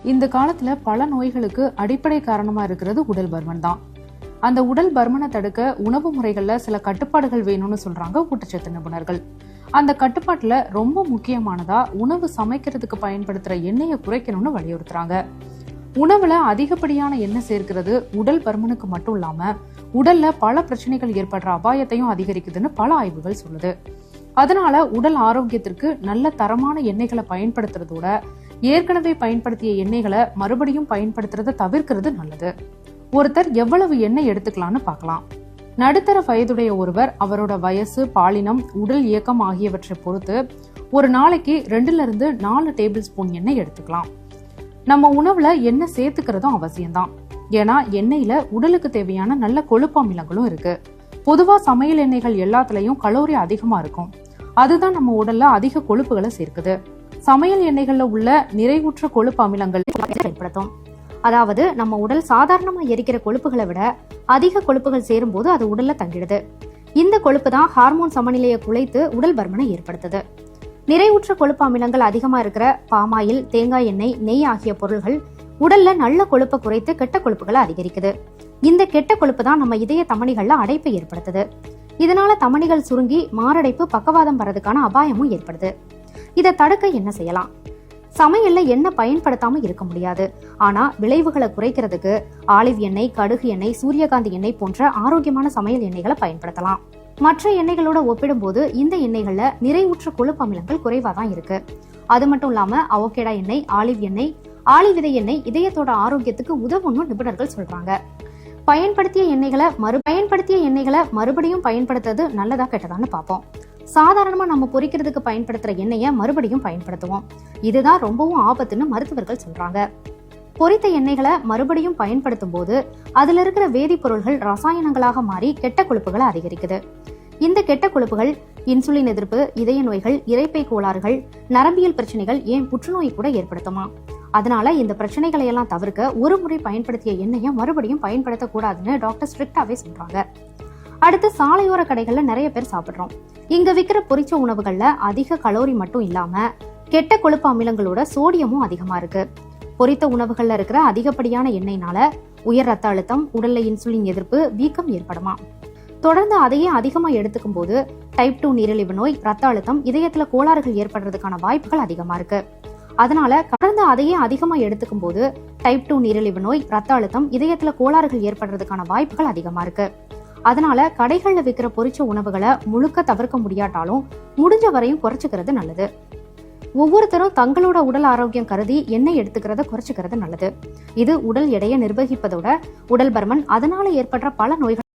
இந்த காலத்துல பல நோய்களுக்கு அடிப்படை காரணமா இருக்கிறது உடல் பருமன் தான். அந்த உடல் பருமனை தடுக்க உணவு முறைகள்ல சில கட்டுப்பாடுகள் வேணும்னு சொல்றாங்க ஊட்டச்சத்து நிபுணர்கள். அந்த கட்டுப்பாட்டுல ரொம்ப முக்கியமானதா உணவு சமைக்கிறதுக்கு பயன்படுத்துற எண்ணெயை குறைக்கணும்னு வலியுறுத்துறாங்க. உணவுல அதிகப்படியான எண்ணெய் சேர்க்கிறது உடல் பருமனுக்கு மட்டும் இல்லாம உடல்ல பல பிரச்சனைகள் ஏற்படுற அபாயத்தையும் அதிகரிக்குதுன்னு பல ஆய்வுகள் சொல்லுது. அதனால உடல் ஆரோக்கியத்திற்கு நல்ல தரமான எண்ணெய்களை பயன்படுத்துறதோட ஏற்கனவே பயன்படுத்திய எண்ணெய்களை மறுபடியும் பயன்படுத்துறதை தவிர்க்கிறது நல்லது. ஒருத்தர் எவ்வளவு எண்ணெய் எடுத்துக்கலாம்னு பார்க்கலாம். நடுத்தர வயதுடைய ஒருவர் அவரோட வயசு, பாலினம், உடல் இயக்கம் ஆகியவற்றை பொறுத்து ஒரு நாளைக்கு 2 to 4 டேபிள் ஸ்பூன் எண்ணெய் எடுத்துக்கலாம். நம்ம உணவுல எண்ணெய் சேர்த்துக்கிறதும் அவசியம்தான். ஏன்னா எண்ணெயில உடலுக்கு தேவையான நல்ல கொழுப்பு அமிலங்களும் இருக்கு. பொதுவா சமையல் எண்ணெய்கள் எல்லாத்துலயும் கலோரி அதிகமா இருக்கும். அதுதான் நம்ம உடல்ல அதிக கொழுப்புகளை சேர்க்குது. சமையல் எண்ணெய்கள்ல உள்ள நிறைவுற்ற கொழுப்பு அமிலங்கள் ஏற்படுத்தும். அதாவது நம்ம உடல் சாதாரணமா எரிக்கிற கொழுப்புகளை விட அதிக கொழுப்புகள் சேரும் போது அது உடல்ல தங்கிடுது. இந்த கொழுப்பு தான் ஹார்மோன் சமநிலையை குலைத்து உடல் பருமனை ஏற்படுத்துது. நிறைவுற்ற கொழுப்பு அமிலங்கள் அதிகமா இருக்கிற பாமாயில், தேங்காய் எண்ணெய், நெய் ஆகிய பொருள்கள் உடல்ல நல்ல கொழுப்பை குறைத்து கெட்ட கொழுப்புகளை அதிகரிக்குது. இந்த கெட்ட கொழுப்பு தான் நம்ம இதய தமனிகள்ல அடைப்பை ஏற்படுத்துது. இதனால தமனிகள் சுருங்கி மாரடைப்பு, பக்கவாதம் வரதுக்கான அபாயமும் ஏற்படுது. இதை தடுக்க என்ன செய்யலாம்? சமையல்ல எண்ணெய் பயன்படுத்தாம இருக்க முடியாது. ஆனா விளைவுகளை குறைக்கிறதுக்கு ஆலிவ் எண்ணெய், கடுகு எண்ணெய், சூரியகாந்தி எண்ணெய் போன்ற ஆரோக்கியமான சமையல் எண்ணெய்களை பயன்படுத்தலாம். மற்ற எண்ணெய்களோட ஒப்பிடும்போது இந்த எண்ணெய்கள்ல நிறைவுற்ற கொழுப்பு அமிலங்கள் குறைவா தான் இருக்கு. அது மட்டும் இல்லாம அவகேடா எண்ணெய், ஆலிவ் எண்ணெய், ஆலிவ் விதை எண்ணெய் இதயத்தோட ஆரோக்கியத்துக்கு உதவும்னு நிபுணர்கள் சொல்றாங்க. பயன்படுத்திய எண்ணெய்களை மறுபடியும் பயன்படுத்துறது நல்லதா கெட்டதான்னு பார்ப்போம். சாதாரணமா நம்ம பொரிக்கிறதுக்கு பயன்படுத்துற எண்ணெயை மறுபடியும் பயன்படுத்துவோம். இதுதான் ரொம்பவும் ஆபத்துன்னு மருத்துவர்கள் சொல்றாங்க. பொரித்த எண்ணெய்களை மறுபடியும் பயன்படுத்தும் போது அதுல இருக்கிற வேதிப்பொருள்கள் ரசாயனங்களாக மாறி கெட்ட கொழுப்புகளை அதிகரிக்குது. இந்த கெட்ட கொழுப்புகள் இன்சுலின் எதிர்ப்பு, இதய நோய்கள், இரைப்பை கோளாறுகள், நரம்பியல் பிரச்சனைகள், ஏன் புற்றுநோய் கூட ஏற்படுத்துமா. அதனால இந்த பிரச்சனைகளை எல்லாம் தவிர்க்க ஒரு முறை பயன்படுத்திய எண்ணெயை மறுபடியும் பயன்படுத்தக்கூடாதுன்னு டாக்டர் ஸ்ட்ரிக்டாவே சொல்றாங்க. அடுத்து, சாலையோர கடைகள்ல நிறைய பேர் சாப்பிடுறோம். இங்க விற்கிற பொரிச்ச உணவுகள்ல அதிக கலோரி மட்டும் இல்லாம கெட்ட கொழுப்பு அமிலங்களோட சோடியமும் அதிகமா இருக்கு. பொரித்த உணவுகள்ல இருக்கிற அதிகப்படியான எண்ணெய்னால உயர் ரத்த அழுத்தம், உடல்ல இன்சுலின் எதிர்ப்பு, வீக்கம் ஏற்படுமா. தொடர்ந்து அதையே அதிகமா எடுத்துக்கும் போது டைப் 2 நீரிழிவு நோய், ரத்த அழுத்தம், இதயத்துல கோளாறுகள் ஏற்படுறதுக்கான வாய்ப்புகள் அதிகமா இருக்கு. அதனால கடந்த அதையே அதிகமா எடுத்துக்கும் போது டைப் 2 நீரிழிவு நோய், ரத்த அழுத்தம், இதயத்துல கோளாறுகள் ஏற்படுறதுக்கான வாய்ப்புகள் அதிகமா இருக்கு. அதனால கடைகள்ல விற்கிற பொரிச்ச உணவுகளை முழுக்க தவிர்க்க முடியாட்டாலும் முடிஞ்ச வரையும் குறைச்சிக்கிறது நல்லது. ஒவ்வொருத்தரும் தங்களோட உடல் ஆரோக்கியம் கருதி எண்ணெய் எடுத்துக்கிறத குறைச்சிக்கிறது நல்லது. இது உடல் எடையை நிர்வகிப்பதோட உடல் பருமன், அதனால ஏற்படுற பல நோய்கள்